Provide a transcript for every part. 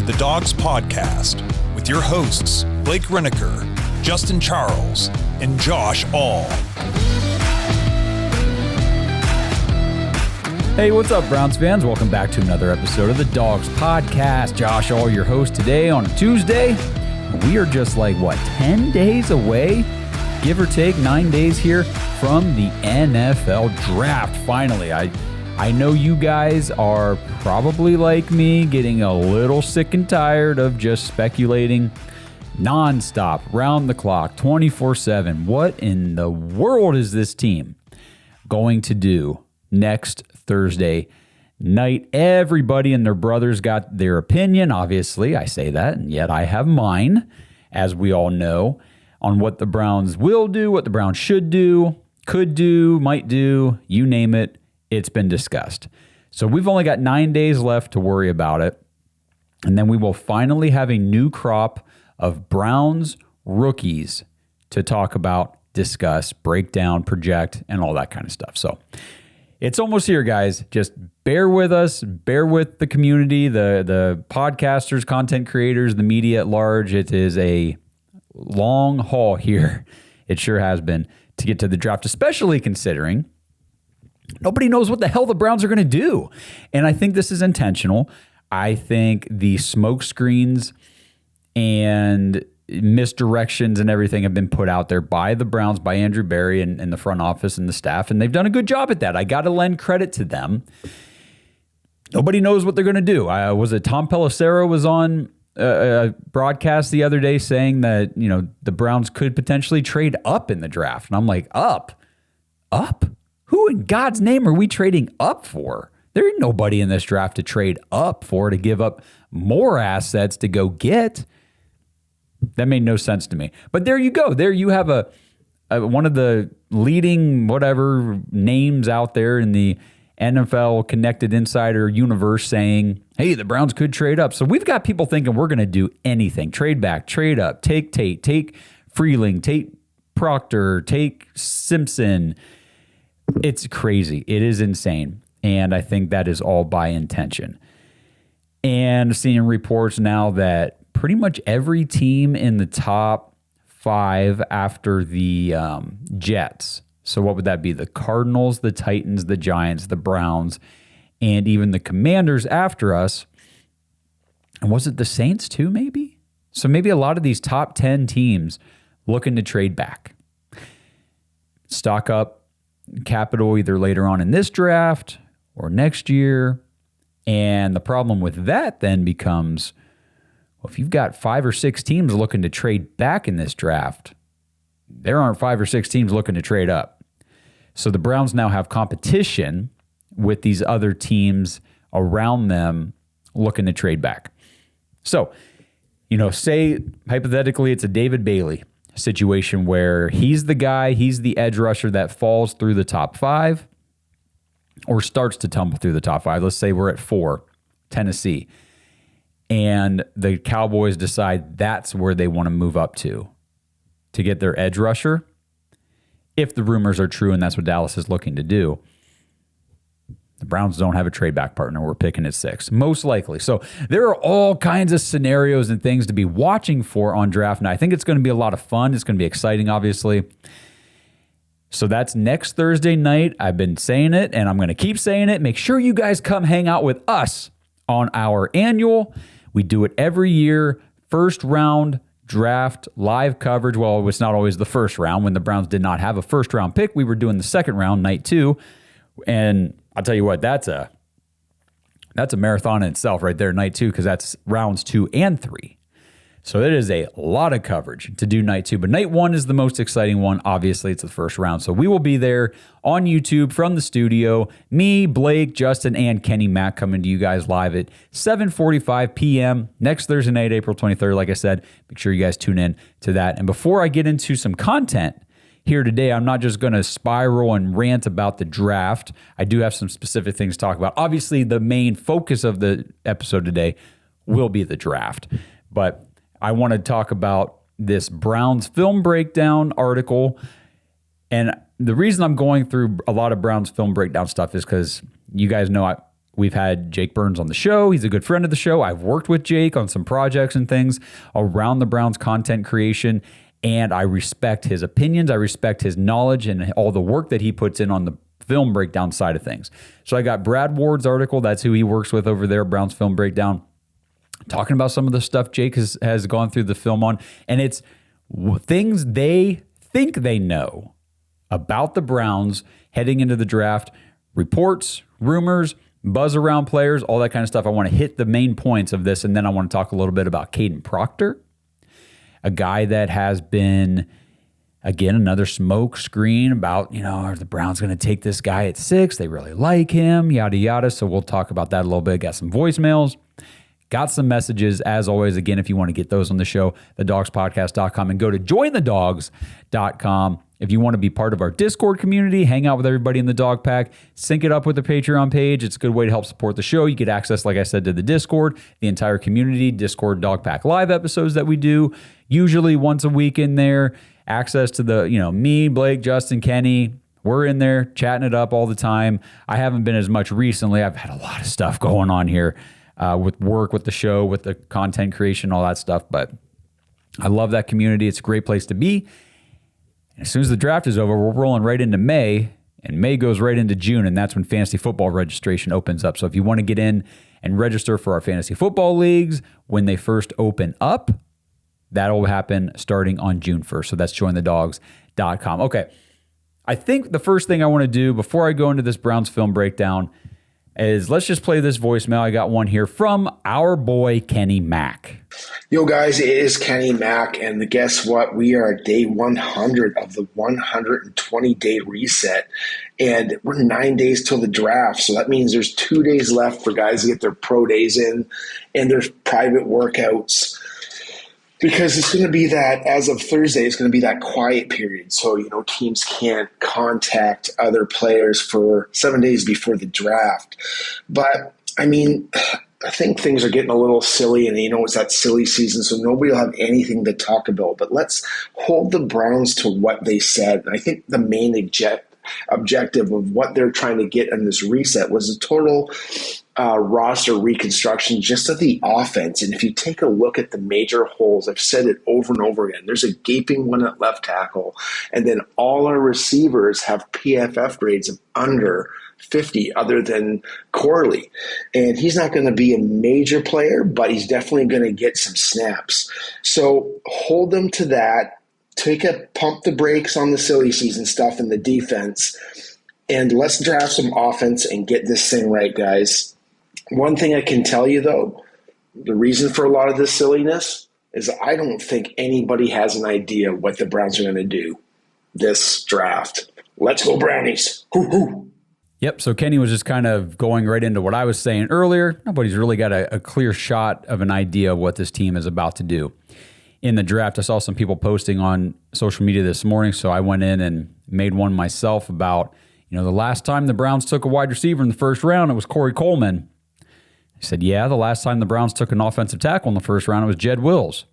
the Dawgs Podcast with your hosts, Blake Reneker, Justin Charles, and Josh All. Hey, what's up, Browns fans? Welcome back to another episode of the Dawgs Podcast. Josh All, your host today on a Tuesday. We are just 10 days away, give or take 9 days here from the NFL Draft. Finally, I know you guys are probably like me, getting a little sick and tired of just speculating nonstop, round the clock, 24/7. What in the world is this team going to do next Thursday night? Everybody and their brothers got their opinion. Obviously, I say that, and yet I have mine, as we all know, on what the Browns will do, what the Browns should do, could do, might do, you name it. It's been discussed. So we've only got 9 days left to worry about it. And then we will finally have a new crop of Browns rookies to talk about, discuss, break down, project, and all that kind of stuff. So it's almost here, guys. Just bear with us, bear with the community, the podcasters, content creators, the media at large. It is a long haul here. It sure has been to get to the draft, especially considering nobody knows what the hell the Browns are going to do. And I think this is intentional. I think the smoke screens and misdirections and everything have been put out there by the Browns, by Andrew Berry and the front office and the staff, and they've done a good job at that. I got to lend credit to them. Nobody knows what they're going to do. Was it Tom Pelissero was on a broadcast the other day saying that, the Browns could potentially trade up in the draft. And I'm like, up? Who in God's name are we trading up for? There ain't nobody in this draft to trade up for, to give up more assets to go get. That made no sense to me. But there you go. There you have a one of the leading whatever names out there in the NFL Connected Insider universe saying, hey, the Browns could trade up. So we've got people thinking we're going to do anything. Trade back, trade up, take Tate, take Freeling, take Proctor, take Simpson. It's crazy. It is insane. And I think that is all by intention. And seeing reports now that pretty much every team in the top 5 after the Jets. So what would that be? The Cardinals, the Titans, the Giants, the Browns, and even the Commanders after us. And was it the Saints too, maybe? So maybe a lot of these top 10 teams looking to trade back. Stock up capital either later on in this draft or next year. And the problem with that then becomes, well, if you've got 5 or 6 teams looking to trade back in this draft, there aren't 5 or 6 teams looking to trade up. So the Browns now have competition with these other teams around them looking to trade back. So, say hypothetically it's a David Bailey situation where he's the guy, he's the edge rusher that falls through the top 5 or starts to tumble through the top 5. Let's say we're at 4, Tennessee. And the Cowboys decide that's where they want to move up to get their edge rusher. If the rumors are true and that's what Dallas is looking to do, the Browns don't have a trade back partner. We're picking at 6, most likely. So there are all kinds of scenarios and things to be watching for on draft night. I think it's going to be a lot of fun. It's going to be exciting, obviously. So that's next Thursday night. I've been saying it, and I'm going to keep saying it. Make sure you guys come hang out with us on our annual. We do it every year. First round draft live coverage. Well, it's not always the first round. When the Browns did not have a first round pick, we were doing the second round, night 2. And I'll tell you what, that's a marathon in itself right there, night 2, because that's rounds 2 and 3. So it is a lot of coverage to do night 2. But night 1 is the most exciting one. Obviously, it's the first round. So we will be there on YouTube from the studio. Me, Blake, Justin, and Kenny Mack coming to you guys live at 7:45 p.m. next Thursday night, April 23rd. Like I said, make sure you guys tune in to that. And before I get into some content here today, I'm not just going to spiral and rant about the draft. I do have some specific things to talk about. Obviously, the main focus of the episode today will be the draft. But I want to talk about this Browns film breakdown article. And the reason I'm going through a lot of Browns film breakdown stuff is because you guys know We've had Jake Burns on the show. He's a good friend of the show. I've worked with Jake on some projects and things around the Browns content creation, and I respect his opinions. I respect his knowledge and all the work that he puts in on the film breakdown side of things. So I got Brad Ward's article. That's who he works with over there, Browns Film Breakdown, talking about some of the stuff Jake has gone through the film on, and it's things they think they know about the Browns heading into the draft, reports, rumors, buzz around players, all that kind of stuff. I want to hit the main points of this, and then I want to talk a little bit about Caden Proctor, a guy that has been, again, another smoke screen about, are the Browns going to take this guy at 6? They really like him, yada, yada. So we'll talk about that a little bit. Got some voicemails. Got some messages, as always. Again, if you want to get those on the show, thedogspodcast.com, and go to jointhedawgs.com. If you want to be part of our Discord community, hang out with everybody in the Dog Pack, sync it up with the Patreon page. It's a good way to help support the show. You get access, like I said, to the Discord, the entire community, Discord Dog Pack live episodes that we do, usually once a week in there. Access to the, me, Blake, Justin, Kenny. We're in there chatting it up all the time. I haven't been as much recently. I've had a lot of stuff going on here. With work, with the show, with the content creation, all that stuff. But I love that community. It's a great place to be. And as soon as the draft is over, we're rolling right into May, and May goes right into June, and that's when fantasy football registration opens up. So if you want to get in and register for our fantasy football leagues when they first open up, that'll happen starting on June 1st. So that's jointhedawgs.com. Okay. I think the first thing I want to do before I go into this Browns film breakdown is let's just play this voicemail. I got one here from our boy, Kenny Mack. Yo, guys, it is Kenny Mack, and guess what? We are at day 100 of the 120-day reset, and we're 9 days till the draft, so that means there's 2 days left for guys to get their pro days in, and there's private workouts. Because it's going to be that, as of Thursday, it's going to be that quiet period. So, teams can't contact other players for 7 days before the draft. But, I think things are getting a little silly, and it's that silly season, so nobody will have anything to talk about. But let's hold the Browns to what they said. And I think the main objective of what they're trying to get in this reset was a total roster reconstruction just of the offense. And if you take a look at the major holes, I've said it over and over again, there's a gaping one at left tackle, and then all our receivers have PFF grades of under 50 other than Corley. And he's not going to be a major player, but he's definitely going to get some snaps. So hold them to that. Pump the brakes on the silly season stuff and the defense, and let's draft some offense and get this thing right, guys. One thing I can tell you, though, the reason for a lot of this silliness is I don't think anybody has an idea what the Browns are going to do this draft. Let's go Brownies. Hoo-hoo. Yep, so Kenny was just kind of going right into what I was saying earlier. Nobody's really got a clear shot of an idea of what this team is about to do. In the draft, I saw some people posting on social media this morning, so I went in and made one myself about, the last time the Browns took a wide receiver in the first round, it was Corey Coleman. I said, yeah, the last time the Browns took an offensive tackle in the first round, it was Jed Wills.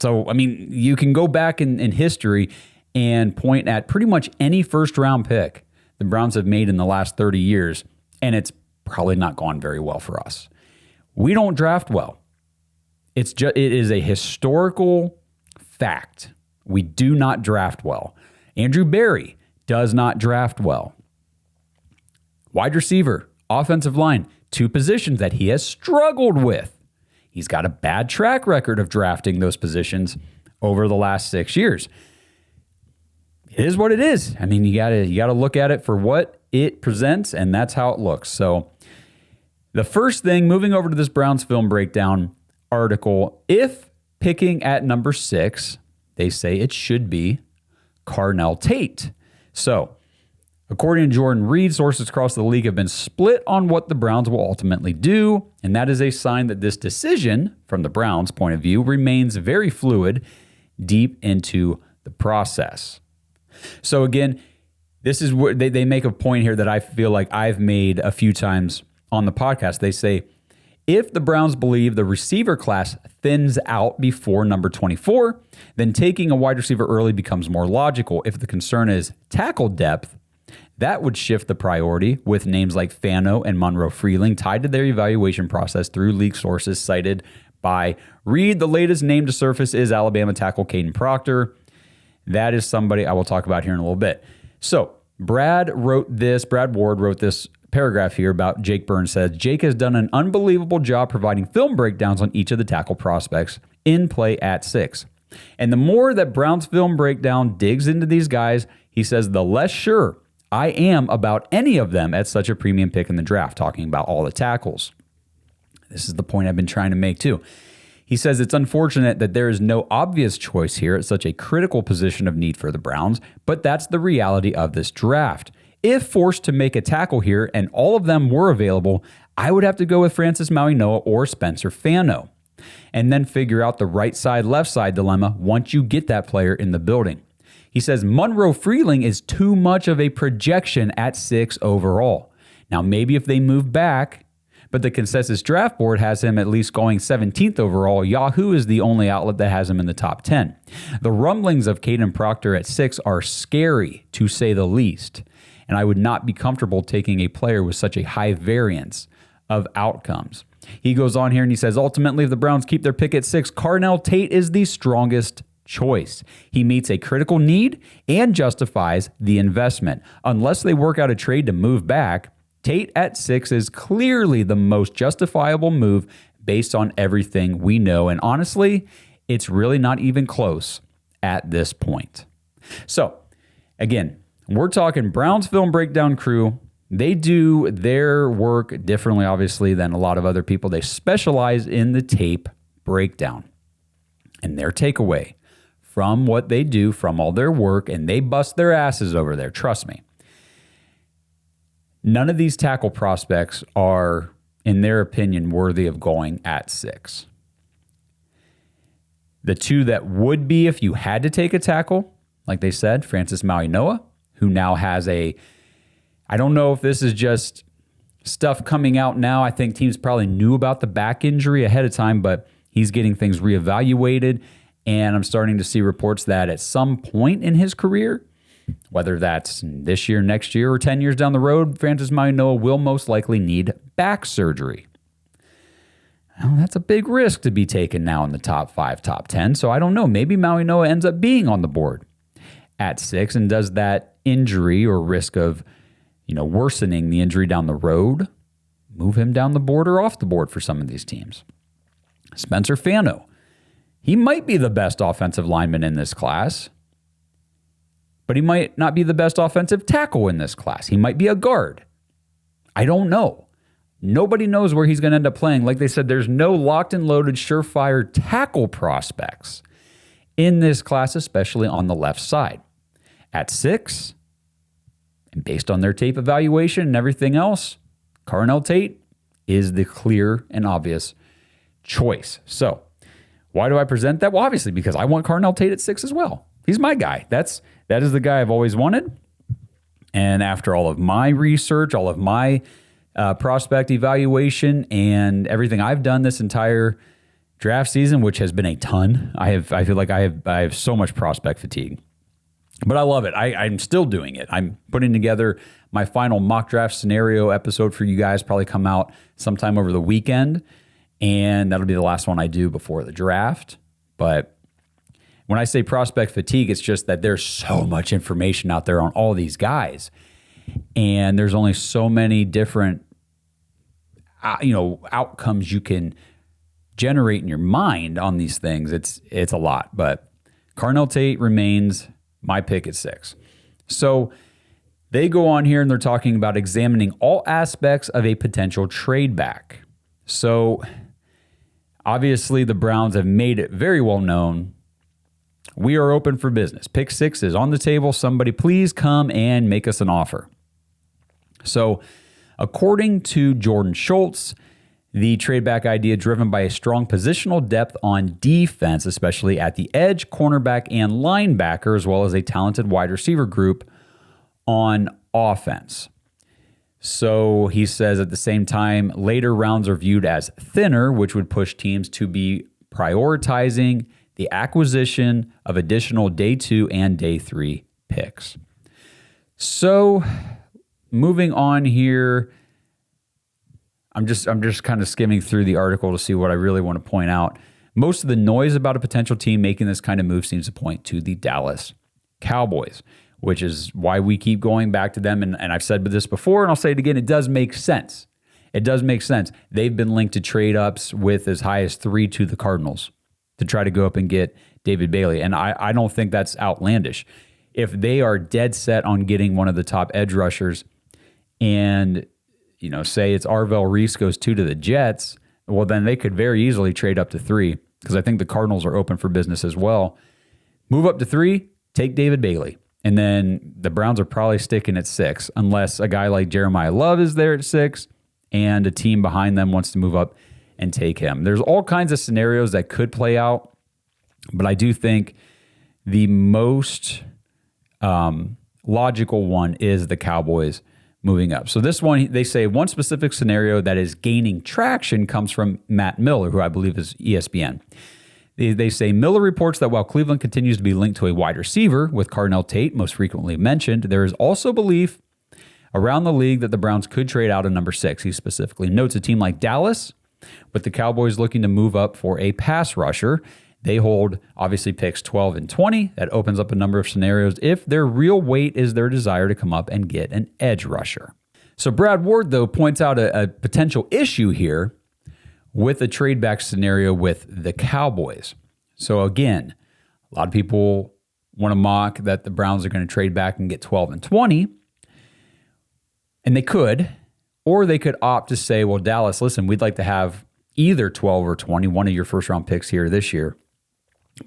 So, you can go back in history and point at pretty much any first-round pick the Browns have made in the last 30 years, and it's probably not gone very well for us. We don't draft well. It is a historical fact. We do not draft well. Andrew Berry does not draft well. Wide receiver, offensive line, 2 positions that he has struggled with. He's got a bad track record of drafting those positions over the last 6 years. It is what it is. You gotta look at it for what it presents, and that's how it looks. So the first thing, moving over to this Browns film breakdown article, if picking at number 6, they say it should be Carnell Tate. So, according to Jordan Reed, sources across the league have been split on what the Browns will ultimately do, and that is a sign that this decision, from the Browns' point of view, remains very fluid deep into the process. So again, this is where they make a point here that I feel like I've made a few times on the podcast. They say, if the Browns believe the receiver class thins out before number 24, then taking a wide receiver early becomes more logical. If the concern is tackle depth, That would shift the priority with names like Fano and Monroe Freeling tied to their evaluation process through league sources cited by Reed. The latest name to surface is Alabama tackle Caden Proctor. That is somebody I will talk about here in a little bit. So Brad Ward wrote this paragraph here about Jake Burns. Says, Jake has done an unbelievable job providing film breakdowns on each of the tackle prospects in play at 6. And the more that Brown's film breakdown digs into these guys, he says, the less sure I am about any of them at such a premium pick in the draft, talking about all the tackles. This is the point I've been trying to make too. He says it's unfortunate that there is no obvious choice here at such a critical position of need for the Browns, but that's the reality of this draft. If forced to make a tackle here and all of them were available, I would have to go with Francis Maui-Noa or Spencer Fano, and then figure out the right side, left side dilemma once you get that player in the building. He says Monroe Freeling is too much of a projection at 6 overall. Now, maybe if they move back, but the consensus draft board has him at least going 17th overall. Yahoo is the only outlet that has him in the top 10. The rumblings of Caden Proctor at 6 are scary, to say the least, and I would not be comfortable taking a player with such a high variance of outcomes. He goes on here and he says, ultimately, if the Browns keep their pick at 6, Carnell Tate is the strongest choice. He meets a critical need and justifies the investment. Unless they work out a trade to move back, Tate at 6 is clearly the most justifiable move based on everything we know. And honestly, it's really not even close at this point. So, again, we're talking Browns film breakdown crew. They do their work differently, obviously, than a lot of other people. They specialize in the tape breakdown. And their takeaway from what they do, from all their work, and they bust their asses over there, trust me. None of these tackle prospects are, in their opinion, worthy of going at 6. The two that would be if you had to take a tackle, like they said, Francis Maui-Noa, who now has I don't know if this is just stuff coming out now. I think teams probably knew about the back injury ahead of time, but he's getting things reevaluated, and I'm starting to see reports that at some point in his career, whether that's this year, next year, or 10 years down the road, Francis Maui-Noa will most likely need back surgery. Well, that's a big risk to be taken now in the top 5, top 10. So I don't know. Maybe Maui-Noa ends up being on the board at 6 and does that injury or risk of, worsening the injury down the road, move him down the board or off the board for some of these teams. Spencer Fano. He might be the best offensive lineman in this class, but he might not be the best offensive tackle in this class. He might be a guard. I don't know. Nobody knows where he's going to end up playing. Like they said, there's no locked and loaded, surefire tackle prospects in this class, especially on the left side. At 6, and based on their tape evaluation and everything else, Carnell Tate is the clear and obvious choice. So why do I present that? Well, obviously, because I want Carnell Tate at 6 as well. He's my guy. That is the guy I've always wanted. And after all of my research, all of my prospect evaluation, and everything I've done this entire draft season, which has been a ton, I feel like I have so much prospect fatigue. But I love it. I'm still doing it. I'm putting together my final mock draft scenario episode for you guys, probably come out sometime over the weekend. And that'll be the last one I do before the draft. But when I say prospect fatigue, it's just that there's so much information out there on all these guys. And there's only so many different outcomes you can generate in your mind on these things. It's a lot. But Carnell Tate remains my pick at 6. So they go on here and they're talking about examining all aspects of a potential trade back. So obviously the Browns have made it very well known. We are open for business. Pick 6 is on the table. Somebody please come and make us an offer. So according to Jordan Schultz, the trade back idea driven by a strong positional depth on defense, especially at the edge, cornerback, and linebacker, as well as a talented wide receiver group on offense. So he says at the same time, later rounds are viewed as thinner, which would push teams to be prioritizing the acquisition of additional day 2 and day 3 picks. So moving on here, I'm just kind of skimming through the article to see what I really want to point out. Most of the noise about a potential team making this kind of move seems to point to the Dallas Cowboys, which is why we keep going back to them. And I've said this before, and I'll say it again, it does make sense. It does make sense. They've been linked to trade ups with as high as 3 to the Cardinals to try to go up and get David Bailey. And I don't think that's outlandish. If they are dead set on getting one of the top edge rushers and, say it's Arvell Reese goes 2 to the Jets, well, then they could very easily trade up to 3 because I think the Cardinals are open for business as well. Move up to 3, take David Bailey. And then the Browns are probably sticking at 6 unless a guy like Jeremiah Love is there at 6 and a team behind them wants to move up and take him. There's all kinds of scenarios that could play out, but I do think the most logical one is the Cowboys moving up. So this one, they say one specific scenario that is gaining traction comes from Matt Miller, who I believe is ESPN. They say Miller reports that while Cleveland continues to be linked to a wide receiver, with Carnell Tate most frequently mentioned, there is also belief around the league that the Browns could trade out a number 6. He specifically notes a team like Dallas, with the Cowboys looking to move up for a pass rusher. They hold, obviously, picks 12 and 20. That opens up a number of scenarios if their real weight is their desire to come up and get an edge rusher. So Brad Ward, though, points out a potential issue here with a trade back scenario with the Cowboys. So again, a lot of people want to mock that the Browns are going to trade back and get 12 and 20. And they could, or they could opt to say, well, Dallas, listen, we'd like to have either 12 or 20, one of your first-round picks here this year,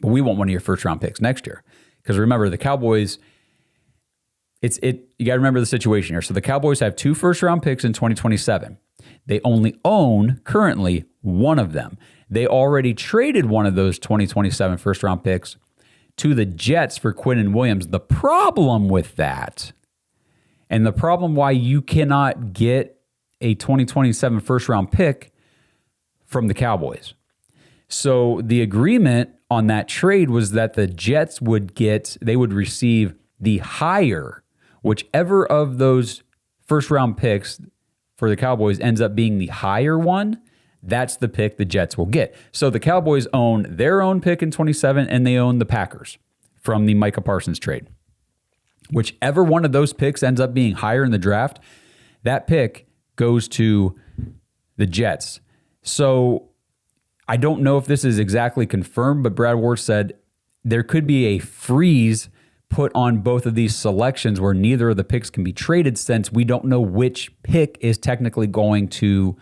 but we want one of your first-round picks next year. Because remember, the Cowboys, you got to remember the situation here. So the Cowboys have 2 first-round picks in 2027. They only own, currently, one of them. They already traded one of those 2027 first-round picks to the Jets for Quinnen Williams. The problem with that, and the problem why you cannot get a 2027 first-round pick from the Cowboys. So the agreement on that trade was that the Jets would receive the higher, whichever of those first-round picks for the Cowboys ends up being the higher one, that's the pick the Jets will get. So the Cowboys own their own pick in 27, and they own the Packers from the Micah Parsons trade. Whichever one of those picks ends up being higher in the draft, that pick goes to the Jets. So I don't know if this is exactly confirmed, but Brad Ward said there could be a freeze put on both of these selections where neither of the picks can be traded since we don't know which pick is technically going to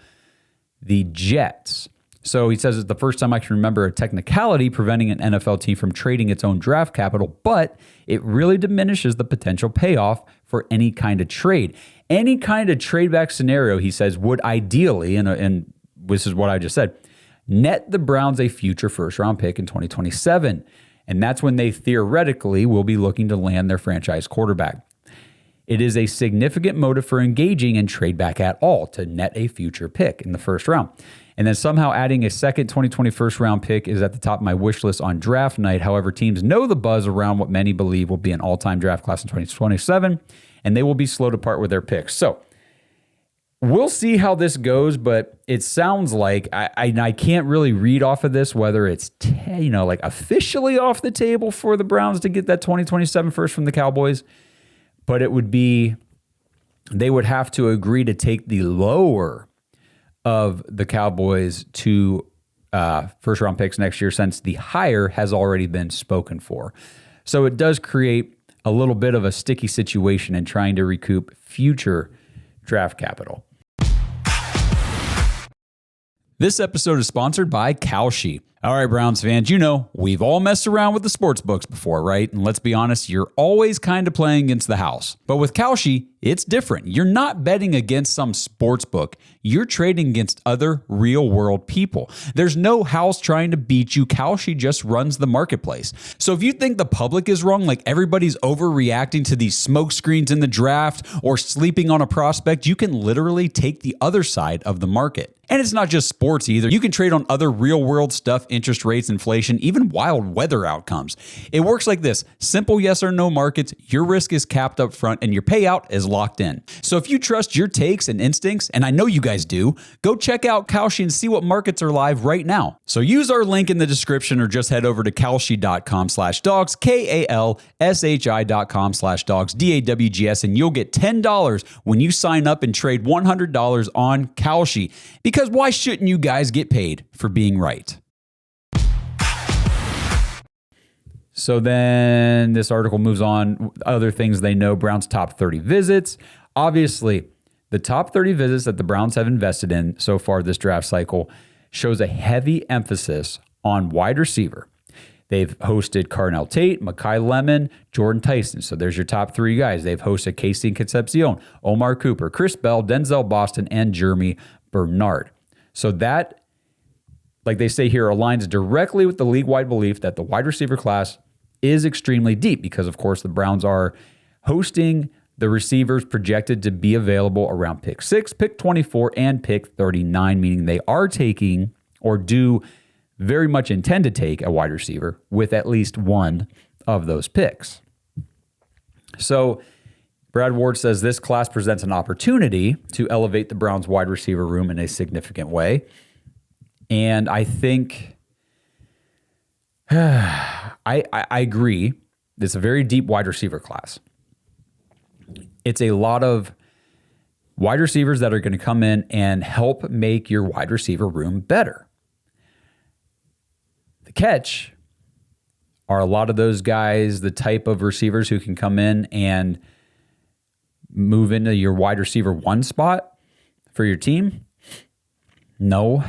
the Jets. So he says it's the first time I can remember a technicality preventing an NFL team from trading its own draft capital, but it really diminishes the potential payoff for any kind of trade. Any kind of trade back scenario, he says, would ideally, and this is what I just said, net the Browns a future first-round pick in 2027. And that's when they theoretically will be looking to land their franchise quarterback. It is a significant motive for engaging in trade back at all to net a future pick in the first round. And then somehow adding a second 2020 first-round pick is at the top of my wish list on draft night. However, teams know the buzz around what many believe will be an all-time draft class in 2027, and they will be slow to part with their picks. So we'll see how this goes, but it sounds like I can't really read off of this whether it's like officially off the table for the Browns to get that 2027 first from the Cowboys, but it would be they would have to agree to take the lower of the Cowboys to first-round picks next year since the higher has already been spoken for. So it does create a little bit of a sticky situation in trying to recoup future draft capital. This episode is sponsored by Kalshi. All right, Browns fans, we've all messed around with the sports books before, right? And let's be honest, you're always kind of playing against the house. But with Kalshi, it's different. You're not betting against some sports book. You're trading against other real-world people. There's no house trying to beat you. Kalshi just runs the marketplace. So if you think the public is wrong, like everybody's overreacting to these smoke screens in the draft or sleeping on a prospect, you can literally take the other side of the market. And it's not just sports either. You can trade on other real-world stuff interest rates, inflation, even wild weather outcomes. It works like this: simple yes or no markets, your risk is capped up front and your payout is locked in. So if you trust your takes and instincts, and I know you guys do, go check out Kalshi and see what markets are live right now. So use our link in the description or just head over to kalshi.com/dogs, kalshi.com/dogs, DAWGS, and you'll get $10 when you sign up and trade $100 on Kalshi. Because why shouldn't you guys get paid for being right? So then this article moves on. Other things they know: Browns' top 30 visits. Obviously, the top 30 visits that the Browns have invested in so far this draft cycle shows a heavy emphasis on wide receiver. They've hosted Carnell Tate, Mekhi Lemon, Jordan Tyson. So there's your top 3 guys. They've hosted Casey Concepcion, Omar Cooper, Chris Bell, Denzel Boston, and Jeremy Bernard. So that, like they say here, aligns directly with the league-wide belief that the wide receiver class is extremely deep because, of course, the Browns are hosting the receivers projected to be available around pick 6, pick 24, and pick 39, meaning they are taking or do very much intend to take a wide receiver with at least one of those picks. So Brad Ward says this class presents an opportunity to elevate the Browns wide receiver room in a significant way. And I think I agree. It's a very deep wide receiver class. It's a lot of wide receivers that are going to come in and help make your wide receiver room better. The catch are a lot of those guys, the type of receivers who can come in and move into your wide receiver 1 spot for your team. No,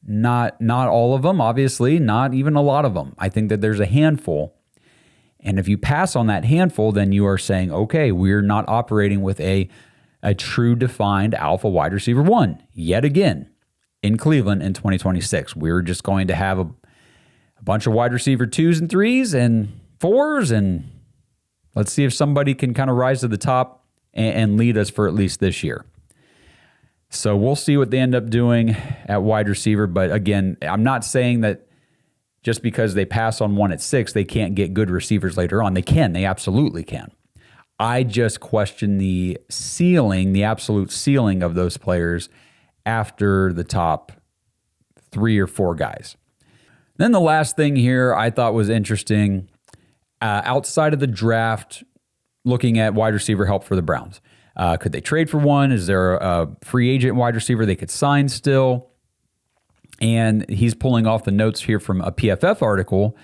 not all of them, obviously, not even a lot of them. I think that there's a handful. And if you pass on that handful, then you are saying, okay, we're not operating with a true defined alpha wide receiver 1 yet again in Cleveland in 2026. We're just going to have a bunch of wide receiver 2s and 3s and 4s, and let's see if somebody can kind of rise to the top and lead us for at least this year. So we'll see what they end up doing at wide receiver. But again, I'm not saying that just because they pass on one at 6, they can't get good receivers later on. They can. They absolutely can. I just question the ceiling, the absolute ceiling of those players after the top 3 or 4 guys. Then the last thing here I thought was interesting, outside of the draft, looking at wide receiver help for the Browns. Could they trade for one? Is there a free agent wide receiver they could sign still? And he's pulling off the notes here from a PFF article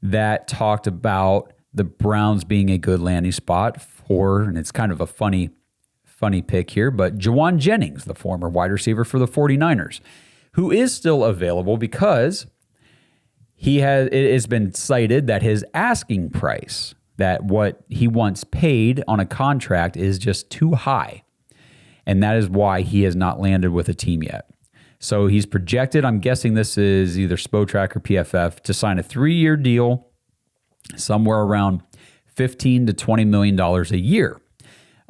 that talked about the Browns being a good landing spot for, and it's kind of a funny pick here, but Juwan Jennings, the former wide receiver for the 49ers, who is still available because it has been cited that his asking price, that what he wants paid on a contract, is just too high. And that is why he has not landed with a team yet. So he's projected, I'm guessing this is either Spotrac or PFF, to sign a 3-year deal somewhere around $15 to $20 million a year.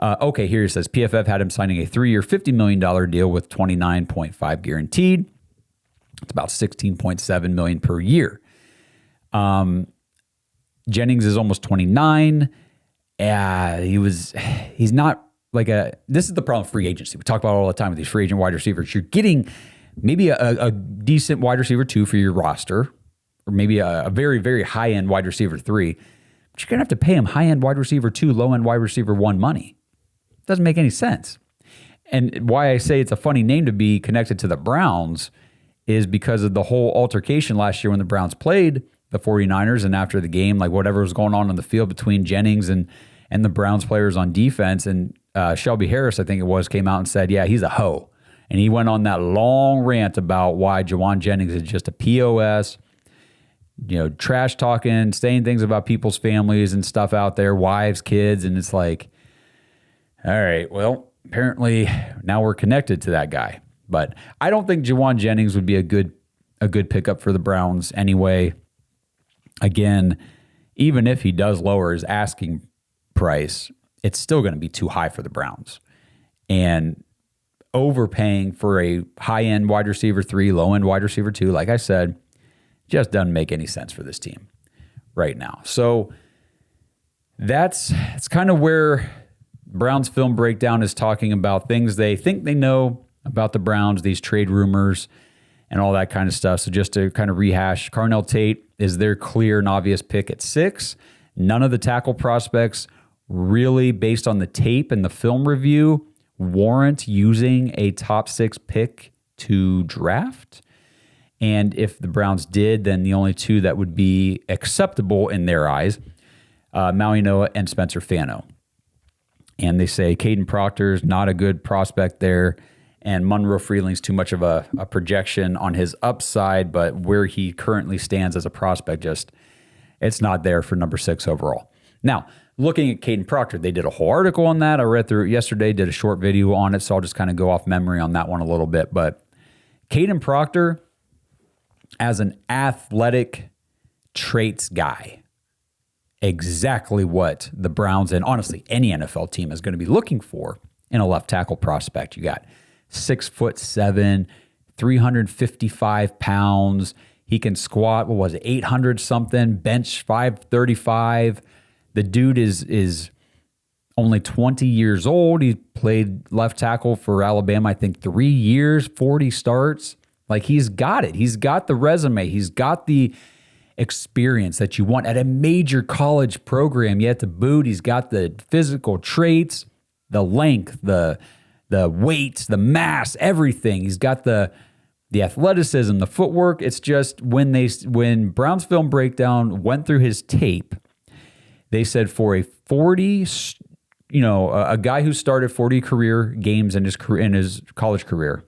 Okay, here it says PFF had him signing a 3-year, $50 million deal with $29.5 guaranteed. It's about $16.7 million per year. Jennings is almost 29. He's not like this is the problem with free agency. We talk about it all the time with these free agent wide receivers. You're getting maybe a decent wide receiver 2 for your roster, or maybe a very, very high-end wide receiver 3, but you're going to have to pay him high-end wide receiver 2, low-end wide receiver 1 money. Doesn't make any sense. And why I say it's a funny name to be connected to the Browns is because of the whole altercation last year when the Browns played the 49ers, and after the game, like whatever was going on the field between Jennings and the Browns players on defense, and Shelby Harris, I think it was, came out and said, yeah, he's a hoe. And he went on that long rant about why Juwan Jennings is just a POS, trash talking, saying things about people's families and stuff out there, wives, kids, and it's like, all right, well, apparently now we're connected to that guy. But I don't think Juwan Jennings would be a good pickup for the Browns anyway. Again, even if he does lower his asking price, it's still going to be too high for the Browns. And overpaying for a high-end wide receiver 3, low-end wide receiver 2, like I said, Just doesn't make any sense for this team right now. So it's kind of where Browns Film Breakdown is talking about things they think they know about the Browns, these trade rumors and all that kind of stuff. So just to kind of rehash, Carnell Tate is their clear and obvious pick at 6. None of the tackle prospects really, based on the tape and the film review, warrant using a top 6 pick to draft. And if the Browns did, then the only 2 that would be acceptable in their eyes, Maui Noa and Spencer Fano. And they say Caden Proctor's not a good prospect there, and Monroe Freeling's too much of a projection on his upside, but where he currently stands as a prospect, it's not there for number 6 overall. Now, looking at Caden Proctor, they did a whole article on that. I read through it yesterday, did a short video on it, so I'll just kind of go off memory on that one a little bit. But Caden Proctor, as an athletic traits guy, exactly what the Browns and honestly any NFL team is going to be looking for in a left tackle prospect. You got 6'7", 355 pounds. He can squat, 800 something, bench 535. The dude is only 20 years old. He played left tackle for Alabama, I think 3 years, 40 starts. Like, he's got it. He's got the resume. He's got the experience that you want at a major college program. Yet to boot, he's got the physical traits, the length, the weight, the mass, everything. He's got the athleticism, the footwork. It's just when Browns Film Breakdown went through his tape, they said for a 40, a guy who started 40 career games in his college career,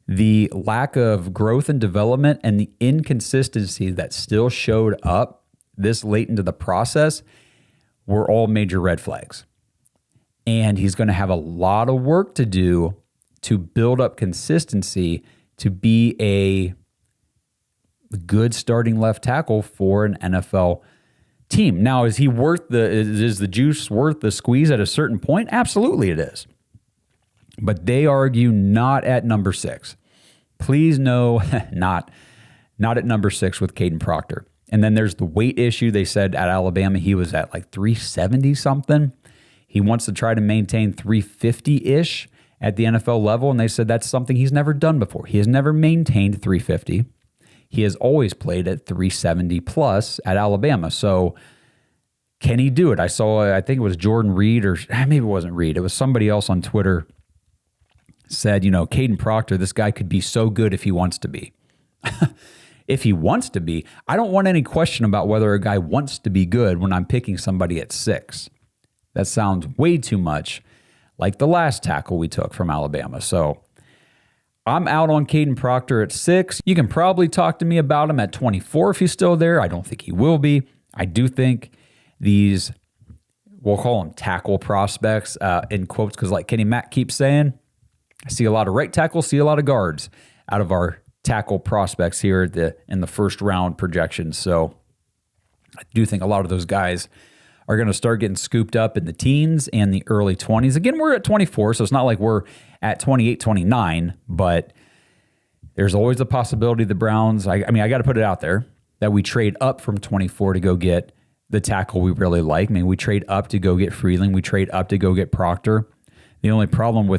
the lack of growth and development and the inconsistency that still showed up this late into the process were all major red flags. And he's going to have a lot of work to do to build up consistency to be a good starting left tackle for an NFL team. Now, is the juice worth the squeeze at a certain point? Absolutely it is. But they argue not at number 6. Please no, not at number 6 with Caden Proctor. And then there's the weight issue. They said at Alabama he was at like 370 something. He wants to try to maintain 350-ish at the NFL level, and they said that's something he's never done before. He has never maintained 350. He has always played at 370 plus at Alabama. So can he do it? I think it was Jordan Reed, or maybe it wasn't Reed. It was somebody else on Twitter said, Caden Proctor, this guy could be so good if he wants to be. If he wants to be, I don't want any question about whether a guy wants to be good when I'm picking somebody at 6. That sounds way too much like the last tackle we took from Alabama. So I'm out on Caden Proctor at 6. You can probably talk to me about him at 24 if he's still there. I don't think he will be. I do think these, we'll call them tackle prospects in quotes, because like Kenny Mack keeps saying, I see a lot of right tackles, see a lot of guards out of our tackle prospects here in the first round projections. So I do think a lot of those guys are going to start getting scooped up in the teens and the early 20s. Again, we're at 24, so it's not like we're at 28, 29, but there's always a possibility the Browns, I got to put it out there, that we trade up from 24 to go get the tackle we really like. We trade up to go get Freeling. We trade up to go get Proctor. The only problem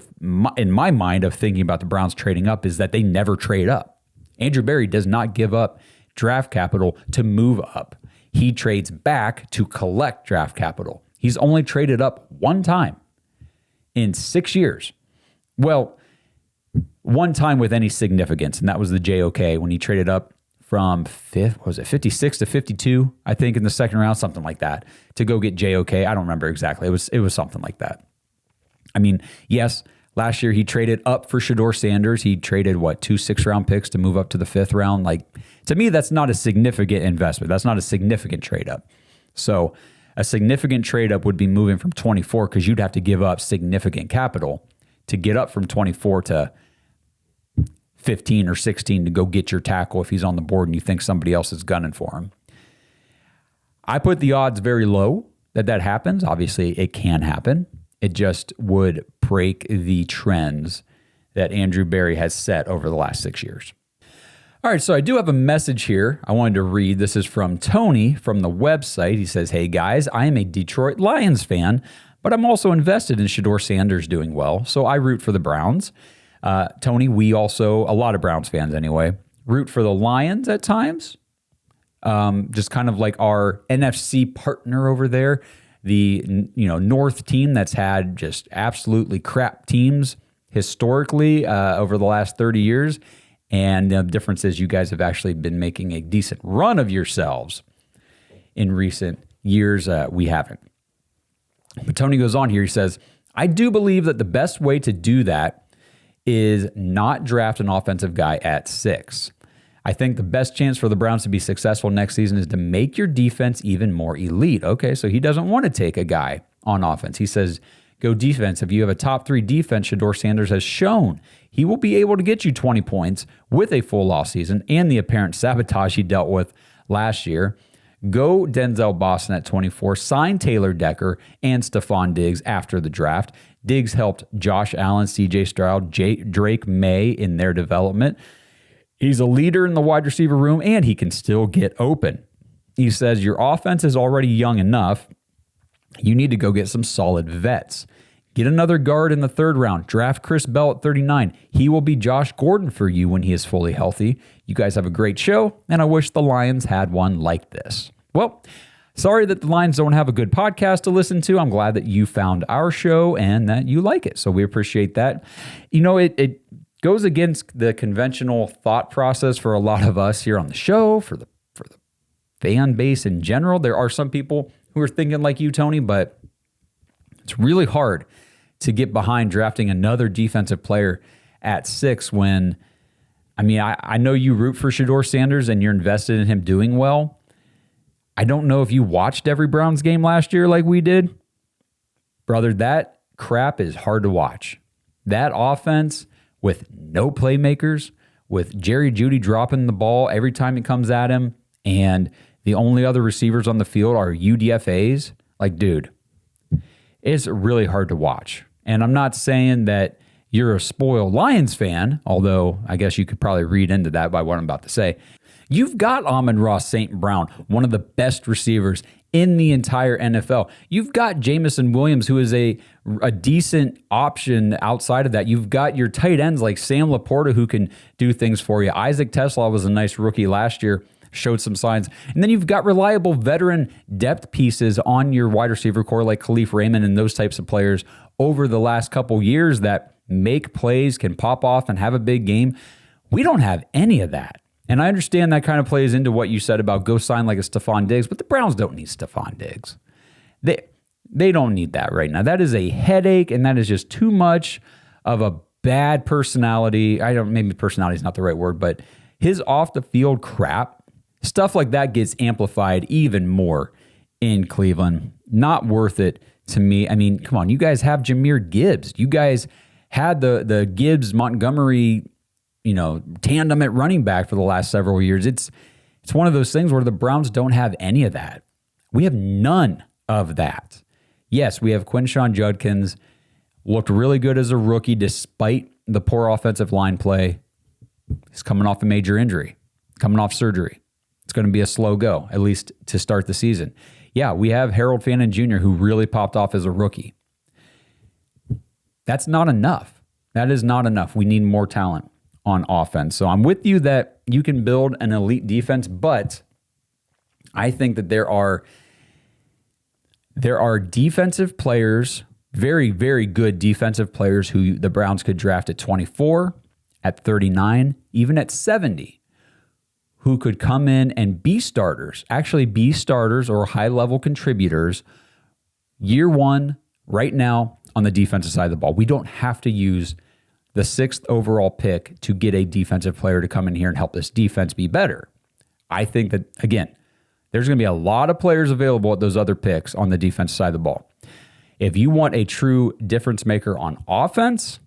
in my mind of thinking about the Browns trading up is that they never trade up. Andrew Berry does not give up draft capital to move up. He trades back to collect draft capital. He's only traded up one time in 6 years. Well, one time with any significance, and that was the JOK when he traded up from 56 to 52, I think, in the second round, something like that, to go get JOK. I don't remember exactly. It was something like that. Yes, last year he traded up for Shedeur Sanders. He traded, 2 6-round picks to move up to the 5th round. To me, that's not a significant investment. That's not a significant trade up. So a significant trade up would be moving from 24, because you'd have to give up significant capital to get up from 24 to 15 or 16 to go get your tackle if he's on the board and you think somebody else is gunning for him. I put the odds very low that happens. Obviously, it can happen. It just would break the trends that Andrew Berry has set over the last 6 years. All right, so I do have a message here I wanted to read. This is from Tony from the website. He says, "Hey guys, I am a Detroit Lions fan, but I'm also invested in Shedeur Sanders doing well, so I root for the Browns." Tony, we also, a lot of Browns fans anyway, root for the Lions at times. Just kind of like our NFC partner over there, the North team that's had just absolutely crap teams historically over the last 30 years. And the difference is you guys have actually been making a decent run of yourselves in recent years. We haven't. But Tony goes on here. He says, "I do believe that the best way to do that is not draft an offensive guy at 6. I think the best chance for the Browns to be successful next season is to make your defense even more elite." Okay, so he doesn't want to take a guy on offense. He says, go defense. If you have a top 3 defense, Shedeur Sanders has shown he will be able to get you 20 points with a full offseason and the apparent sabotage he dealt with last year. Go Denzel Boston at 24. Sign Taylor Decker and Stephon Diggs after the draft. Diggs helped Josh Allen, CJ Stroud, Drake May in their development. He's a leader in the wide receiver room, and he can still get open. He says, your offense is already young enough. You need to go get some solid vets. Get another guard in the 3rd round. Draft Chris Bell at 39. He will be Josh Gordon for you when he is fully healthy. You guys have a great show, and I wish the Lions had one like this. Well, sorry that the Lions don't have a good podcast to listen to. I'm glad that you found our show and that you like it, so we appreciate that. It goes against the conventional thought process for a lot of us here on the show, for the fan base in general. There are some people who are thinking like you, Tony, but it's really hard to get behind drafting another defensive player at 6 when, I know you root for Shedeur Sanders and you're invested in him doing well. I don't know if you watched every Browns game last year like we did. Brother, that crap is hard to watch. That offense with no playmakers, with Jerry Jeudy dropping the ball every time it comes at him, and the only other receivers on the field are UDFAs. Like, dude, it's really hard to watch. And I'm not saying that you're a spoiled Lions fan, although I guess you could probably read into that by what I'm about to say. You've got Amon-Ra St. Brown, one of the best receivers in the entire NFL. You've got Jamison Williams, who is a decent option outside of that. You've got your tight ends like Sam Laporta, who can do things for you. Isaac Tesla was a nice rookie last year, showed some signs. And then you've got reliable veteran depth pieces on your wide receiver core like Khalif Raymond and those types of players over the last couple years that make plays, can pop off and have a big game. We don't have any of that. And I understand that kind of plays into what you said about go sign like a Stephon Diggs, but the Browns don't need Stephon Diggs. They don't need that right now. That is a headache, and that is just too much of a bad personality. Maybe personality is not the right word, but his off-the-field crap, stuff like that gets amplified even more in Cleveland. Not worth it to me. Come on, you guys have Jahmyr Gibbs. You guys had the Gibbs-Montgomery tandem at running back for the last several years. It's one of those things where the Browns don't have any of that. We have none of that. Yes, we have Quinshon Judkins, looked really good as a rookie despite the poor offensive line play. He's coming off a major injury, coming off surgery. It's going to be a slow go, at least to start the season. Yeah, we have Harold Fannin Jr., who really popped off as a rookie. That's not enough. That is not enough. We need more talent on offense. So I'm with you that you can build an elite defense, but I think that there are defensive players, very, very good defensive players who the Browns could draft at 24, at 39, even at 70, who could come in and be starters, or high-level contributors year one right now on the defensive side of the ball. We don't have to use the 6th overall pick to get a defensive player to come in here and help this defense be better. I think that, again, there's going to be a lot of players available at those other picks on the defense side of the ball. If you want a true difference maker on offense,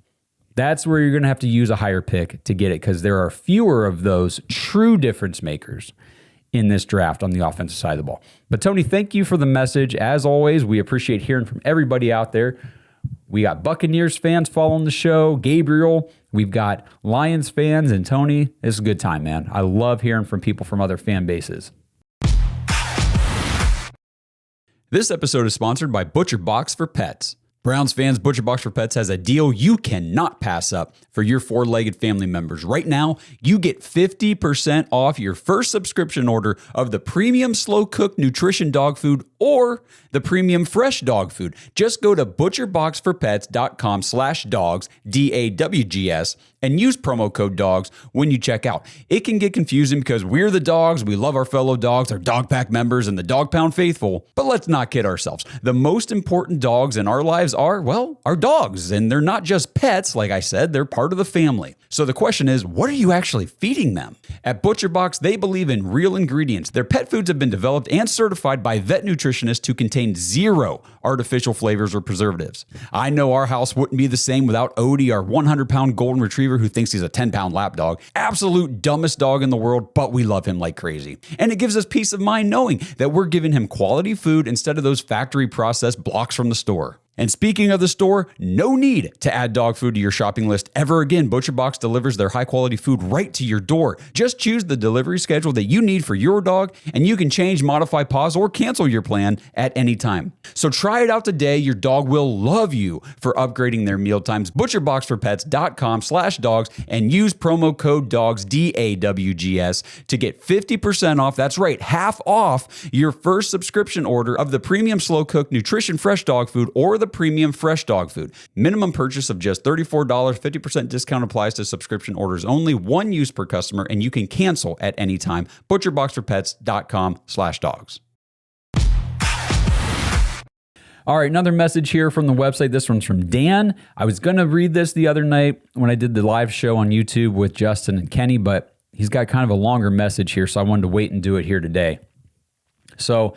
that's where you're going to have to use a higher pick to get it, because there are fewer of those true difference makers in this draft on the offensive side of the ball. But Tony, thank you for the message. As always, we appreciate hearing from everybody out there. We got Buccaneers fans following the show, Gabriel. We've got Lions fans and Tony. It's a good time, man. I love hearing from people from other fan bases. This episode is sponsored by ButcherBox for Pets. Browns fans, ButcherBox for Pets has a deal you cannot pass up for your four-legged family members. Right now, you get 50% off your first subscription order of the premium slow-cooked nutrition dog food or the premium fresh dog food. Just go to butcherboxforpets.com/dogs, DAWGS, and use promo code DOGS when you check out. It can get confusing because we're the dogs, we love our fellow dogs, our dog pack members, and the dog pound faithful. But let's not kid ourselves. The most important dogs in our lives are, well, our dogs. And they're not just pets, like I said, they're part of the family. So the question is, what are you actually feeding them? At ButcherBox, they believe in real ingredients. Their pet foods have been developed and certified by vet nutritionists to contain zero artificial flavors or preservatives. I know our house wouldn't be the same without Odie, our 100-pound golden retriever who thinks he's a 10-pound lap dog. Absolute dumbest dog in the world, but we love him like crazy. And it gives us peace of mind knowing that we're giving him quality food instead of those factory processed blocks from the store. And speaking of the store, no need to add dog food to your shopping list ever again. ButcherBox delivers their high-quality food right to your door. Just choose the delivery schedule that you need for your dog, and you can change, modify, pause, or cancel your plan at any time. So try it out today. Your dog will love you for upgrading their meal times. ButcherBoxForPets.com/dogs and use promo code DOGS, DAWGS, to get 50% off. That's right, half off your first subscription order of the premium slow-cooked nutrition fresh dog food or the premium fresh dog food. Minimum purchase of just $34. 50% discount applies to subscription orders only. One use per customer, and you can cancel at any time. ButcherBoxForPets.com/dogs. All right, another message here from the website. This one's from Dan. I was going to read this the other night when I did the live show on YouTube with Justin and Kenny, but he's got kind of a longer message here, so I wanted to wait and do it here today. So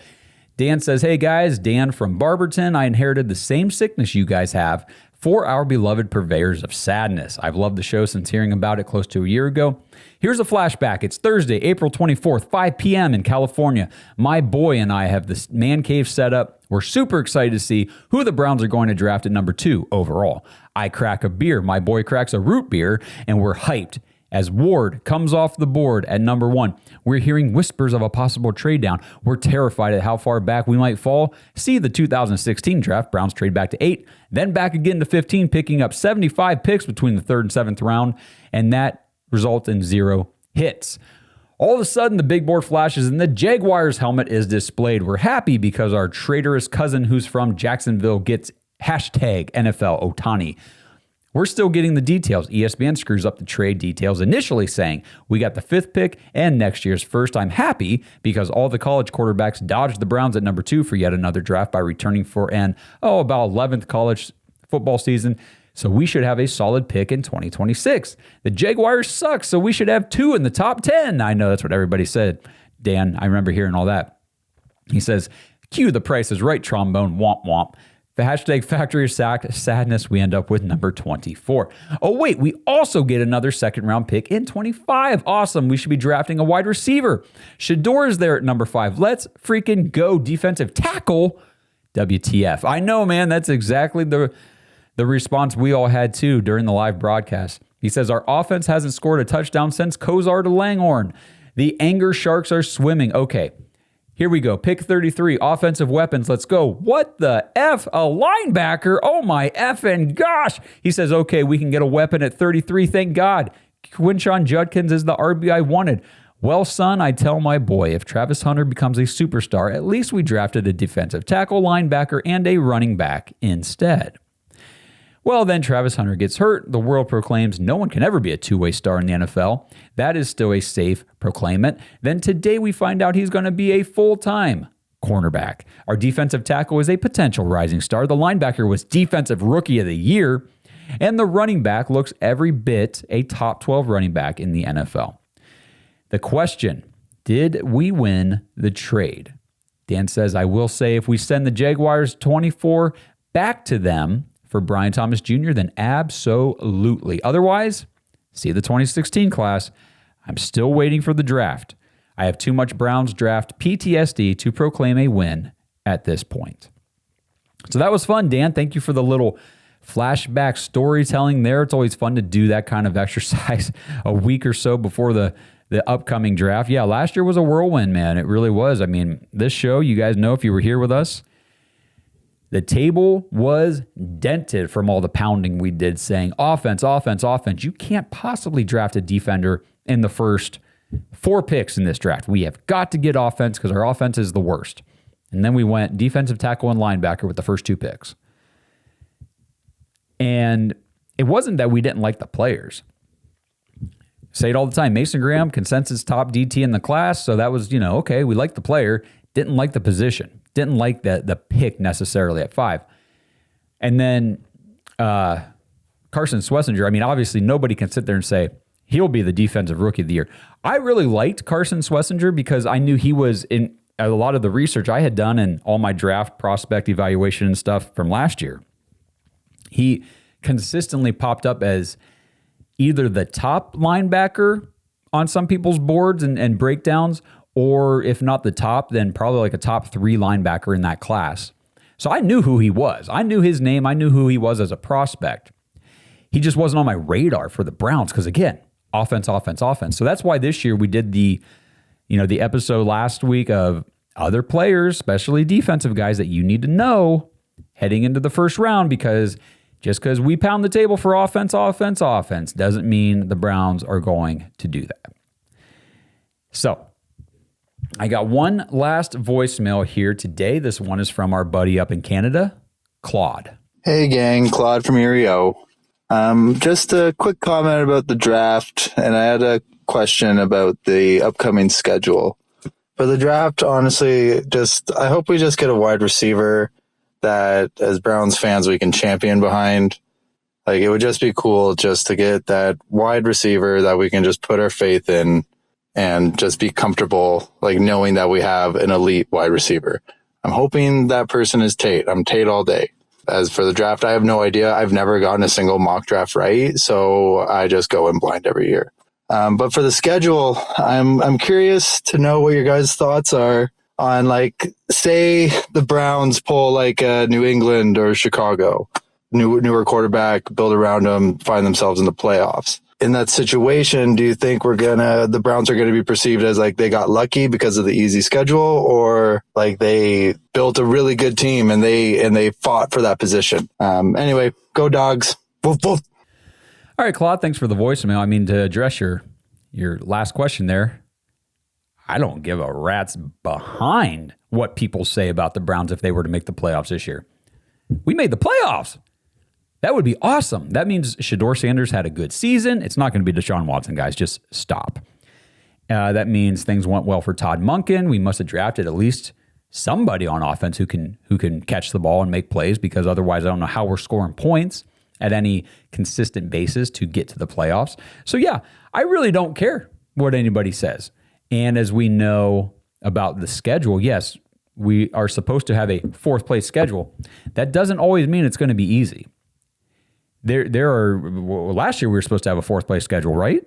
Dan says, hey guys, Dan from Barberton. I inherited the same sickness you guys have for our beloved purveyors of sadness. I've loved the show since hearing about it close to a year ago. Here's a flashback. It's Thursday, April 24th, 5 p.m. in California. My boy and I have this man cave set up. We're super excited to see who the Browns are going to draft at number 2 overall. I crack a beer. My boy cracks a root beer, and we're hyped. As Ward comes off the board at number 1, we're hearing whispers of a possible trade down. We're terrified at how far back we might fall. See the 2016 draft, Browns trade back to 8, then back again to 15, picking up 75 picks between the 3rd and 7th round, and that results in 0 hits. All of a sudden, the big board flashes and the Jaguars helmet is displayed. We're happy because our traitorous cousin who's from Jacksonville gets hashtag NFL Ohtani. We're still getting the details. ESPN screws up the trade details, initially saying, we got the 5th pick and next year's first. I'm happy because all the college quarterbacks dodged the Browns at number 2 for yet another draft by returning for about 11th college football season. So we should have a solid pick in 2026. The Jaguars suck, so we should have 2 in the top 10. I know that's what everybody said. Dan, I remember hearing all that. He says, cue the Price is Right trombone, womp womp. The hashtag factory of sadness, we end up with number 24. Oh, wait, we also get another 2nd round pick in 25. Awesome. We should be drafting a wide receiver. Shador is there at number 5. Let's freaking go. Defensive tackle. WTF. I know, man. That's exactly the response we all had too during the live broadcast. He says, our offense hasn't scored a touchdown since Kozar to Langhorne. The anger sharks are swimming. Okay. Here we go. Pick 33. Offensive weapons. Let's go. What the F? A linebacker? Oh my effing gosh. He says, okay, we can get a weapon at 33. Thank God. Quinshon Judkins is the RB I wanted. Well, son, I tell my boy, if Travis Hunter becomes a superstar, at least we drafted a defensive tackle, linebacker, and a running back instead. Well, then Travis Hunter gets hurt. The world proclaims no one can ever be a two-way star in the NFL. That is still a safe proclaimment. Then today we find out he's going to be a full-time cornerback. Our defensive tackle is a potential rising star. The linebacker was defensive rookie of the year. And the running back looks every bit a top 12 running back in the NFL. The question, did we win the trade? Dan says, I will say if we send the Jaguars 24 back to them for Brian Thomas Jr., then absolutely. Otherwise, see the 2016 class. I'm still waiting for the draft. I have too much Browns draft PTSD to proclaim a win at this point. So that was fun, Dan. Thank you for the little flashback storytelling there. It's always fun to do that kind of exercise a week or so before the upcoming draft. Yeah, last year was a whirlwind, man. It really was. I mean, this show, you guys know if you were here with us, the table was dented from all the pounding we did saying offense, offense, offense. You can't possibly draft a defender in the first 4 picks in this draft. We have got to get offense because our offense is the worst. And then we went defensive tackle and linebacker with the first 2 picks. And it wasn't that we didn't like the players. Say it all the time. Mason Graham, consensus top DT in the class. So that was, okay, we liked the player, didn't like the position. Didn't like the pick necessarily at 5. And then Carson Schlesinger, I mean, obviously nobody can sit there and say he'll be the defensive rookie of the year. I really liked Carson Schlesinger because I knew he was in a lot of the research I had done and all my draft prospect evaluation and stuff from last year. He consistently popped up as either the top linebacker on some people's boards and breakdowns, or if not the top, then probably like a top 3 linebacker in that class. So I knew who he was. I knew his name. I knew who he was as a prospect. He just wasn't on my radar for the Browns because, again, offense, offense, offense. So that's why this year we did the episode last week of other players, especially defensive guys that you need to know heading into the first round, because just because we pound the table for offense, offense, offense doesn't mean the Browns are going to do that. So I got one last voicemail here today. This one is from our buddy up in Canada, Claude. Hey gang, Claude from Erio. Just a quick comment about the draft, and I had a question about the upcoming schedule. For the draft, honestly, I hope we just get a wide receiver that, as Browns fans, we can champion behind. Like, it would just be cool just to get that wide receiver that we can just put our faith in and just be comfortable, like, knowing that we have an elite wide receiver. I'm hoping that person is Tate. I'm Tate all day. As for the draft, I have no idea. I've never gotten a single mock draft right, so I just go in blind every year. But for the schedule, I'm curious to know what your guys' thoughts are on, like, say the Browns pull like New England or Chicago, newer quarterback, build around them, find themselves in the playoffs. In that situation, do you think the Browns are going to be perceived as like they got lucky because of the easy schedule, or like they built a really good team and they fought for that position? Anyway, go Dawgs. Woof, woof. All right, Claude, thanks for the voicemail. I mean, to address your last question there, I don't give a rat's behind what people say about the Browns if they were to make the playoffs this year. We made the playoffs. That would be awesome. That means Shedeur Sanders had a good season. It's not going to be Deshaun Watson, guys. Just stop. That means things went well for Todd Monken. We must have drafted at least somebody on offense who can catch the ball and make plays, because otherwise I don't know how we're scoring points at any consistent basis to get to the playoffs. So yeah, I really don't care what anybody says. And as we know about the schedule, yes, we are supposed to have a 4th place schedule. That doesn't always mean it's going to be easy. Last year we were supposed to have a 4th place schedule, right?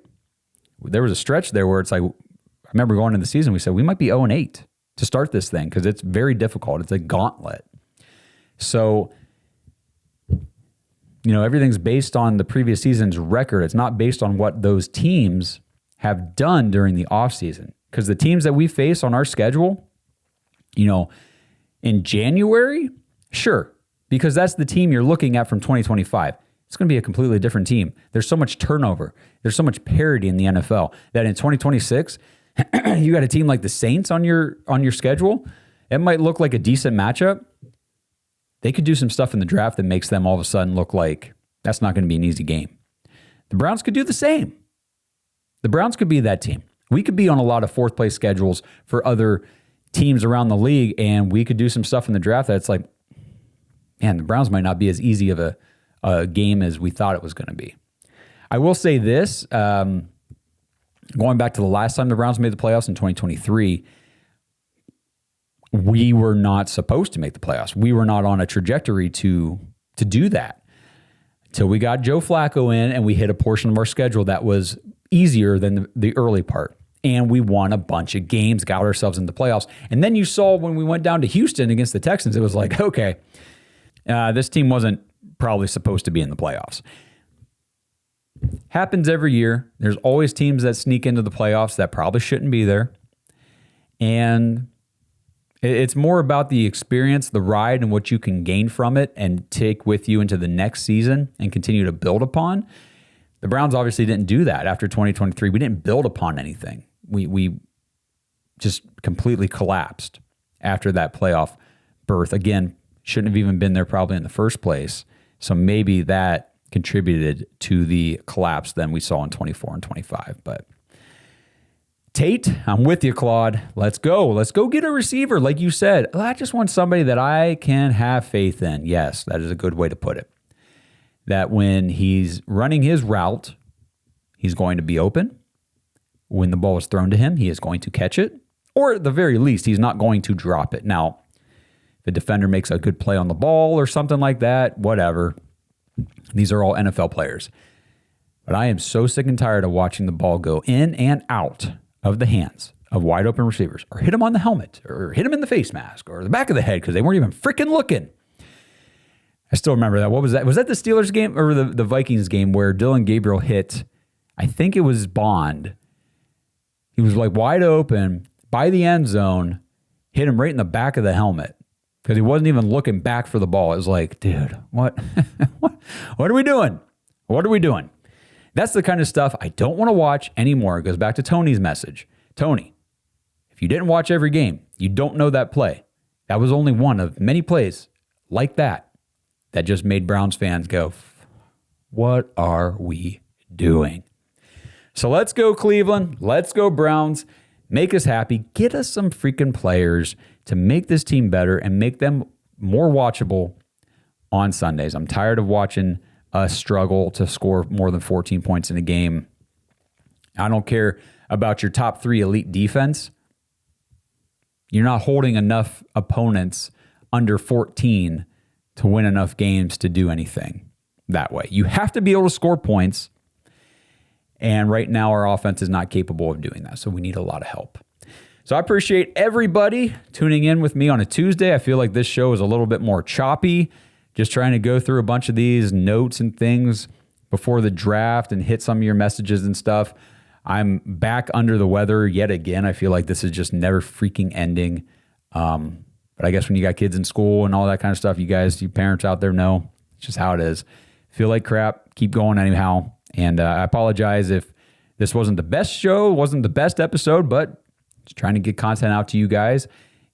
There was a stretch there where it's like, I remember going into the season, we said we might be 0-8 to start this thing because it's very difficult. It's a gauntlet. So, everything's based on the previous season's record. It's not based on what those teams have done during the offseason. Because the teams that we face on our schedule, in January, sure, because that's the team you're looking at from 2025. It's going to be a completely different team. There's so much turnover. There's so much parity in the NFL that in 2026, you got a team like the Saints on your schedule. It might look like a decent matchup. They could do some stuff in the draft that makes them all of a sudden look like that's not going to be an easy game. The Browns could do the same. The Browns could be that team. We could be on a lot of 4th place schedules for other teams around the league, and we could do some stuff in the draft that's like, man, the Browns might not be as easy of a game as we thought it was going to be. I will say this, going back to the last time the Browns made the playoffs in 2023, we were not supposed to make the playoffs. We were not on a trajectory to do that till we got Joe Flacco in and we hit a portion of our schedule that was easier than the early part. And we won a bunch of games, got ourselves into the playoffs. And then you saw when we went down to Houston against the Texans, it was like, okay, this team wasn't probably supposed to be in the playoffs. Happens every year. There's always teams that sneak into the playoffs that probably shouldn't be there. And it's more about the experience, the ride, and what you can gain from it and take with you into the next season and continue to build upon. The Browns obviously didn't do that after 2023. We didn't build upon anything. We just completely collapsed after that playoff berth. Again, shouldn't have even been there probably in the first place. So maybe that contributed to the collapse then we saw in 24 and 25. But Tate, I'm with you, Claude. Let's go. Let's go get a receiver. Like you said, I just want somebody that I can have faith in. Yes, that is a good way to put it. That when he's running his route, he's going to be open. When the ball is thrown to him, he is going to catch it. Or at the very least, he's not going to drop it. Now, if a defender makes a good play on the ball or something like that, whatever. These are all NFL players. But I am so sick and tired of watching the ball go in and out of the hands of wide open receivers, or hit him on the helmet, or hit him in the face mask, or the back of the head because they weren't even freaking looking. I still remember that. What was that? Was that the Steelers game or the Vikings game where Dylan Gabriel hit, I think it was Bond. He was like wide open by the end zone, hit him right in the back of the helmet because he wasn't even looking back for the ball. It was like, dude, what? What are we doing? What are we doing? That's the kind of stuff I don't want to watch anymore. It goes back to Tony's message. Tony, if you didn't watch every game, you don't know that play. That was only one of many plays like that just made Browns fans go, what are we doing? So let's go Cleveland. Let's go Browns. Make us happy. Get us some freaking players to make this team better and make them more watchable on Sundays. I'm tired of watching us struggle to score more than 14 points in a game. I don't care about your top 3 elite defense. You're not holding enough opponents under 14 to win enough games to do anything that way. You have to be able to score points. And right now our offense is not capable of doing that. So we need a lot of help. So I appreciate everybody tuning in with me on a Tuesday. I feel like this show is a little bit more choppy. Just trying to go through a bunch of these notes and things before the draft and hit some of your messages and stuff. I'm back under the weather yet again. I feel like this is just never freaking ending. But I guess when you got kids in school and all that kind of stuff, you parents out there know it's just how it is. Feel like crap. Keep going anyhow. And I apologize if this wasn't the best show, wasn't the best episode, but just trying to get content out to you guys,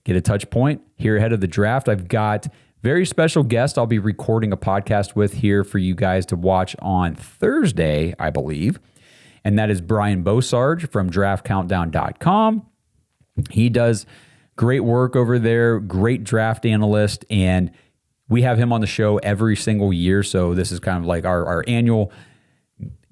get a touch point here ahead of the draft. I've got very special guest I'll be recording a podcast with here for you guys to watch on Thursday, I believe. And that is Brian Bosarge from draftcountdown.com. He does great work over there, great draft analyst, and we have him on the show every single year. So this is kind of like our annual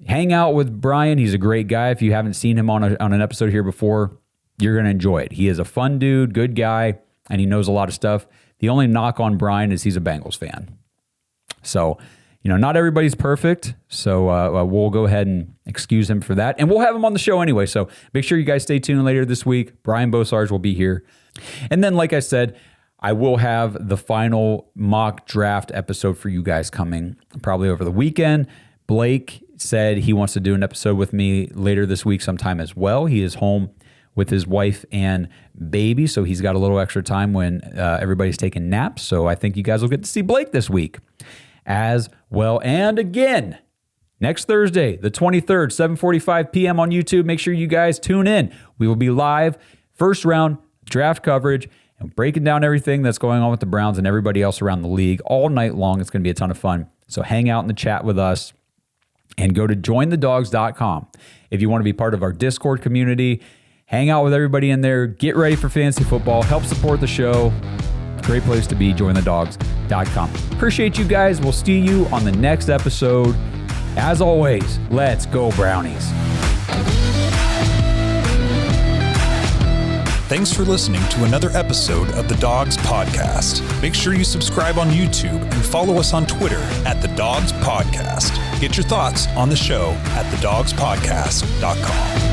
hangout with Brian. He's a great guy. If you haven't seen him on an episode here before, you're going to enjoy it. He is a fun dude, good guy, and he knows a lot of stuff. The only knock on Brian is he's a Bengals fan. So, not everybody's perfect. So we'll go ahead and excuse him for that. And we'll have him on the show anyway. So make sure you guys stay tuned later this week. Brian Bosarge will be here. And then, like I said, I will have the final mock draft episode for you guys coming probably over the weekend. Blake said he wants to do an episode with me later this week sometime as well. He is home with his wife and baby, so he's got a little extra time when everybody's taking naps. So I think you guys will get to see Blake this week as well. And again, next Thursday, the 23rd, 7:45 p.m. on YouTube. Make sure you guys tune in. We will be live, first round draft coverage, and breaking down everything that's going on with the Browns and everybody else around the league all night long. It's going to be a ton of fun. So hang out in the chat with us and go to jointhedawgs.com if you want to be part of our Discord community. Hang out with everybody in there. Get ready for fantasy football. Help support the show. Great place to be. Jointhedawgs.com. Appreciate you guys. We'll see you on the next episode. As always, let's go Brownies. Thanks for listening to another episode of the Dawgs Podcast. Make sure you subscribe on YouTube and follow us on Twitter at the Dawgs Podcast. Get your thoughts on the show at thedawgspodcast.com.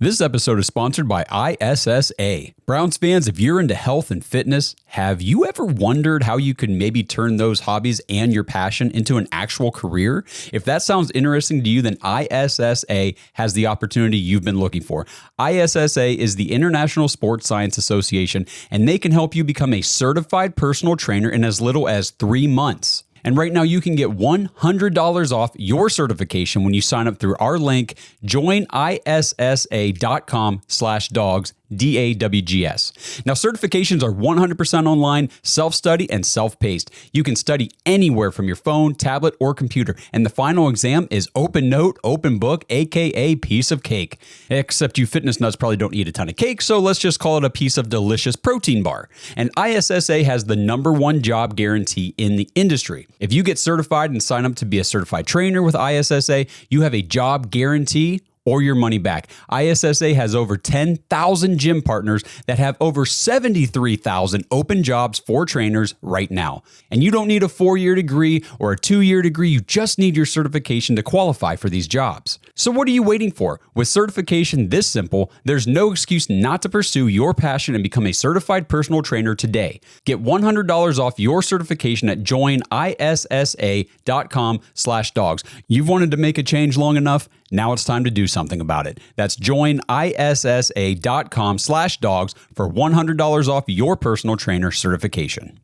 This episode is sponsored by ISSA. Browns fans, if you're into health and fitness, have you ever wondered how you could maybe turn those hobbies and your passion into an actual career? If that sounds interesting to you, then ISSA has the opportunity you've been looking for. ISSA is the International Sports Science Association, and they can help you become a certified personal trainer in as little as 3 months. And right now you can get $100 off your certification when you sign up through our link, joinissa.com/dogs, DAWGS. Now, certifications are 100% online, self-study, and self-paced. You can study anywhere from your phone, tablet, or computer. And the final exam is open note, open book, aka piece of cake. Except you fitness nuts probably don't eat a ton of cake, so let's just call it a piece of delicious protein bar. And ISSA has the #1 job guarantee in the industry. If you get certified and sign up to be a certified trainer with ISSA, you have a job guarantee or your money back. ISSA has over 10,000 gym partners that have over 73,000 open jobs for trainers right now. And you don't need a 4-year degree or a 2-year degree. You just need your certification to qualify for these jobs. So what are you waiting for? With certification this simple, there's no excuse not to pursue your passion and become a certified personal trainer today. Get $100 off your certification at joinissa.com/dogs. You've wanted to make a change long enough. Now it's time to do something about it. That's joinissa.com/dogs for $100 off your personal trainer certification.